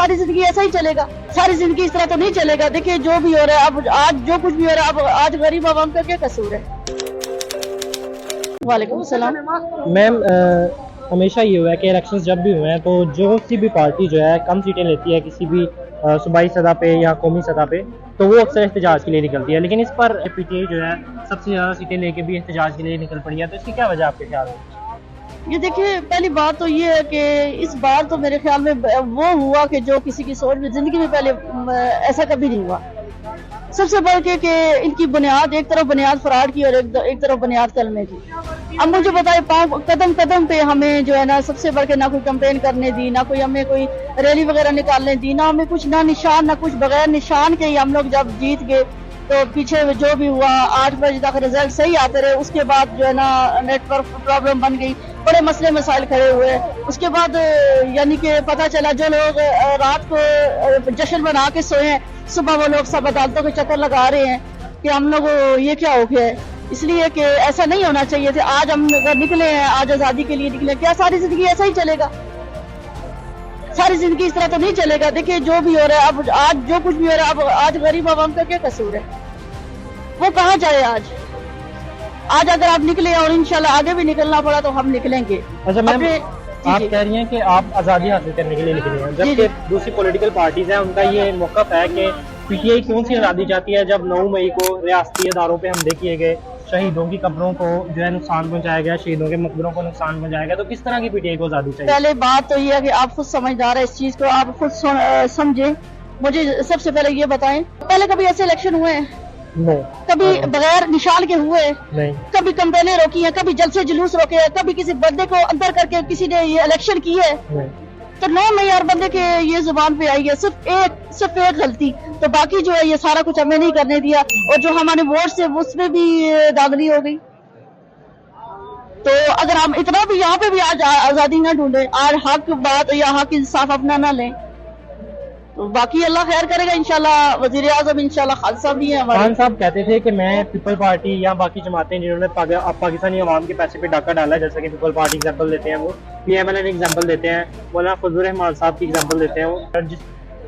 सारी जिंदगी ऐसा ही चलेगा? सारी जिंदगी इस तरह तो नहीं चलेगा। देखिए जो भी हो रहा है, अब आज जो कुछ भी हो रहा है, अब आज गरीब आवाम का क्या कसूर है? वालेकुम सलाम। मैम, हमेशा ये हुआ है कि इलेक्शंस जब भी हुए हैं तो जो सी भी पार्टी जो है कम सीटें लेती है किसी भी सूबाई सतह पे या कौमी सतह पे, तो वो अक्सर एहतजाज के लिए निकलती है। लेकिन इस पर PTI जो है सबसे ज़्यादा सीटें लेके भी एहतजाज के लिए निकल पड़ी है, तो इसकी क्या वजह आपके ख्याल में? ये देखिए, पहली बात तो ये है कि इस बार तो मेरे ख्याल में वो हुआ कि जो किसी की सोच में जिंदगी में पहले ऐसा कभी नहीं हुआ। सबसे बढ़ के कि इनकी बुनियाद, एक तरफ बुनियाद फराड की और एक तरफ बुनियाद कलमे की। अब मुझे बताए, कदम कदम पे हमें जो है ना, सबसे बढ़ के ना कोई कैंपेन करने दी, ना कोई हमें कोई रैली वगैरह निकालने दी, ना हमें कुछ, ना निशान, ना कुछ। बगैर निशान के ही हम लोग जब जीत गए तो पीछे जो भी हुआ 8 बजे तक रिजल्ट सही आते रहे। उसके बाद जो है ना नेटवर्क प्रॉब्लम बन गई, बड़े मसले मसाइल खड़े हुए। उसके बाद यानी कि पता चला जो लोग रात को जश्न मना के सोए हैं, सुबह वो लोग सब अदालतों के चक्कर लगा रहे हैं कि हम लोग ये क्या हो गया है। इसलिए कि ऐसा नहीं होना चाहिए था। आज हम अगर निकले हैं, आज आज़ादी के लिए निकले, क्या सारी जिंदगी ऐसा ही चलेगा? सारी जिंदगी इस तरह तो नहीं चलेगा। देखिए जो भी हो रहा है, अब आज जो कुछ भी हो रहा है, अब आज गरीब आवाम का क्या कसूर है? वो कहाँ जाए आज अगर आप निकले और इंशाल्लाह आगे भी निकलना पड़ा तो हम निकलेंगे। अच्छा मैम, आप कह रही हैं कि आप आज़ादी हासिल करने के लिए निकले हैं, जबकि दूसरी पॉलिटिकल पार्टीज हैं उनका ये मौक़िफ़ है कि PTI कौन सी आज़ादी चाहती है। जब 9 मई को रियासती इदारों पे हमले किए गए, शहीदों की कब्रों को जो है नुकसान पहुंचाया गया, शहीदों के मकबरों को नुकसान पहुंचाया गया, तो किस तरह की PTI को आज़ादी चाहिए? पहले बात तो ये है कि आप खुद समझदार है इस चीज को, आप खुद समझे। मुझे सबसे पहले ये बताएं, पहले कभी ऐसे इलेक्शन हुए हैं? नहीं। कभी बगैर निशान के हुए? नहीं। कभी कैंपेनें रोकी हैं, कभी जलसे जुलूस रोके हैं, कभी किसी बंदे को अंदर करके किसी ने ये इलेक्शन की है? नहीं। तो 9 मई हर बंदे के ये जुबान पे आई है, सिर्फ एक गलती, तो बाकी जो है ये सारा कुछ हमें नहीं करने दिया। और जो हमारे वोट से उसमें भी दागनी हो गई। तो अगर हम इतना भी यहाँ पे भी आज आजादी ना ढूंढे, आज हक बात या हक इंसाफ अपना ना लें, तो बाकी अल्लाह खैर करेगा इंशाल्लाह। वजीर आज़म इंशाल्लाह खान साहब भी हैं हमारे। खान साहब कहते थे कि मैं पीपल पार्टी या बाकी जमातें जिन्होंने पाकिस्तानी अवाम के पैसे पे डाका डाला है, जैसे कि पीपल पार्टी एग्जाम्पल देते हैं, वो PMLN एग्जाम्पल देते हैं, मौलाना फजलुर रहमान साहब की एग्जाम्पल देते हैं। वो जिस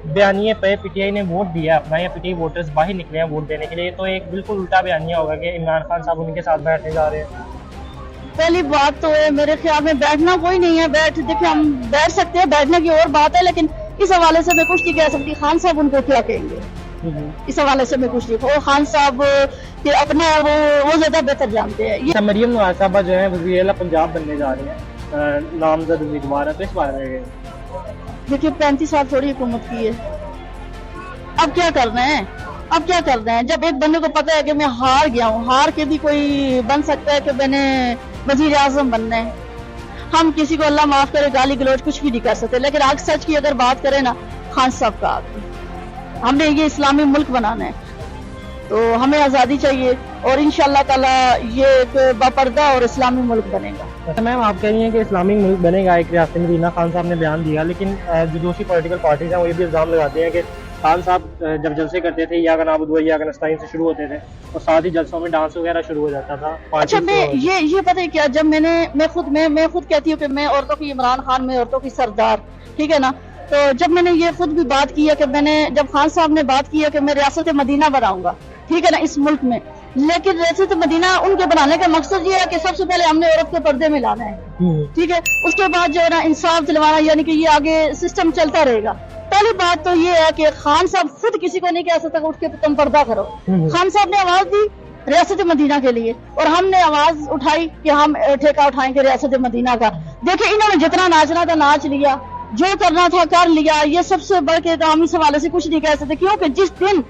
बयानिए पे PTI ने वोट दिया अपना, या PTI वोटर्स बाहर निकले हैं वोट देने के लिए, तो एक बिल्कुल उल्टा बयानिया होगा कि इमरान खान साहब उनके साथ बैठने जा रहे हैं। पहली बात तो है, मेरे ख्याल में बैठना कोई नहीं है। देखिए हम बैठ सकते हैं, बैठने की और बात है, लेकिन इस हवाले से मैं कुछ नहीं कह सकती। खान साहब उनको क्या कहेंगे इस हवाले से मैं कुछ नहीं। वो खान साहब के अपने वो ज्यादा बेहतर जानते हैं। ये मरियम नवाज साहबा जो है वज़ीर आला पंजाब बनने जा रहे हैं, नामजद उम्मीदवार है, तो इस बारे में देखिए 35 साल थोड़ी हुकूमत की है। अब क्या करना है? जब एक बंदे को पता है कि मैं हार गया हूँ, हार के भी कोई बन सकता है कि मैंने वजीर आज़म बनना है। हम किसी को अल्लाह माफ करे गाली गलौज कुछ भी नहीं कर सकते, लेकिन आग सच की अगर बात करें ना, खान साहब का हमने ये इस्लामी मुल्क बनाना है, तो हमें आज़ादी चाहिए और इंशाअल्लाह ताला ये एक बापर्दा और इस्लामी मुल्क बनेगा। अच्छा मैम, आप कह रही हैं कि इस्लामिक मुल्क बनेगा, एक रियासत मदीना खान साहब ने बयान दिया, लेकिन जो दूसरी पॉलिटिकल पार्टीज हैं वो ये भी इल्ज़ाम लगाते हैं कि खान साहब जब जलसे करते थे या नाबुद या नस्ताइन से शुरू होते थे, और साथ ही जलसों में डांस वगैरह शुरू हो जाता था। अच्छा मैं ये पता है क्या, जब मैं खुद कहती हूँ कि मैं औरतों की इमरान खान में औरतों की सरदार, ठीक है ना। तो जब मैंने ये खुद भी बात की है कि जब खान साहब ने बात की है कि मैं रियासत मदीना बनाऊंगा, ठीक है ना, इस मुल्क में, लेकिन रियासत मदीना उनके बनाने का मकसद ये है कि सबसे पहले हमने औरत को पर्दे में लाना है, ठीक है। उसके बाद जो है ना इंसाफ दिलवाना, यानी कि ये आगे सिस्टम चलता रहेगा। पहली बात तो ये है कि खान साहब खुद किसी को नहीं कह सकता उठ के तुम पर्दा करो। खान साहब ने आवाज दी रियासत मदीना के लिए और हमने आवाज उठाई कि हम ठेका उठाएंगे रियासत मदीना का। देखिए इन्होंने जितना नाचना था नाच लिया, जो करना था कर लिया। ये सबसे बढ़ के तो हम इस हवाले से कुछ नहीं कह सकते, क्योंकि जिस दिन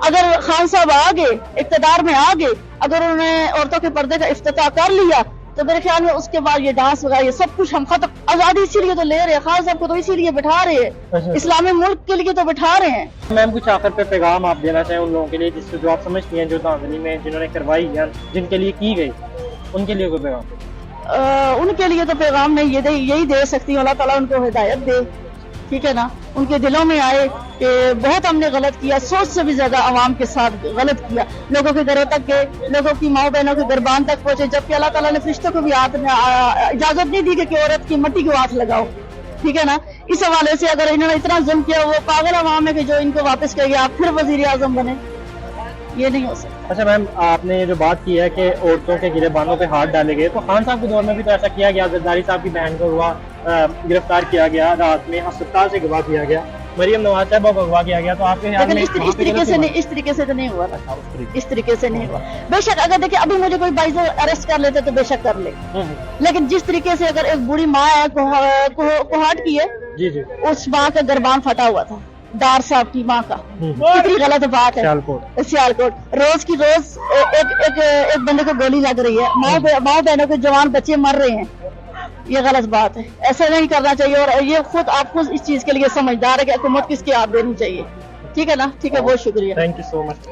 अगर खान साहब आ गए, इक़्तिदार में आ गए, अगर उन्होंने औरतों के पर्दे का इफ्तिताह कर लिया, तो मेरे ख्याल में उसके बाद ये डांस वगैरह ये सब कुछ हम खत्म। आजादी इसीलिए तो ले रहे हैं, खान साहब को तो इसीलिए बिठा रहे हैं, इस्लामी मुल्क के लिए तो बिठा रहे हैं। मैम कुछ आखिर पे पैगाम आप देना चाहें उन लोगों के लिए जिससे जो आप समझती हैं, जो धांधली में जिन्होंने करवाई या जिनके लिए की गई, उनके लिए कोई पैगाम? उनके लिए तो पैगाम मैं यही दे सकती हूँ, अल्लाह ताला उनको हिदायत दे, ठीक है ना। उनके दिलों में आए कि बहुत हमने गलत किया, सोच से भी ज्यादा आवाम के साथ गलत किया, लोगों के घरों तक गए, लोगों की माँ बहनों के दरबान तक पहुंचे, जबकि अल्लाह ताला ने फरिश्तों को भी हाथ में इजाजत नहीं दी कि औरत की मट्टी को हाथ लगाओ, ठीक है ना। इस हवाले से अगर इन्होंने इतना जुल्म किया, वो पागल अवाम है कि जो इनको वापस करेगी आप फिर वजीर आजम बने, ये नहीं हो सकता। अच्छा मैम, आपने ये जो बात की है कि औरतों के गिरेबानों पे हाथ डाले गए, तो खान साहब के दौर में भी तो ऐसा किया गया, जरदारी साहब की बहन को हुआ, गिरफ्तार किया गया, रात में अस्पताल से अगवा किया गया, मरियम नवाज साहब को अगवा किया गया, तो आपके ख्याल लेकिन में इस तरीके से नहीं, इस तरीके से तो नहीं हुआ था, इस तरीके से नहीं हुआ। बेशक अगर देखिए अभी मुझे कोई बाइज अरेस्ट कर लेते तो बेशक कर ले, लेकिन जिस तरीके से अगर एक बूढ़ी माँ है कोहाट की है, जी जी, उस माँ का गर्बान फटा हुआ था, डार साहब की माँ का, कितनी गलत बात है। सियालकोट रोज की रोज एक बंदे को गोली लग रही है, माँ बहनों के जवान बच्चे मर रहे हैं, ये गलत बात है, ऐसा नहीं करना चाहिए। और ये आप खुद इस चीज के लिए समझदार है कि हुकूमत किसकी आप देनी चाहिए। ठीक है ना, ठीक है, बहुत शुक्रिया, थैंक यू सो मच।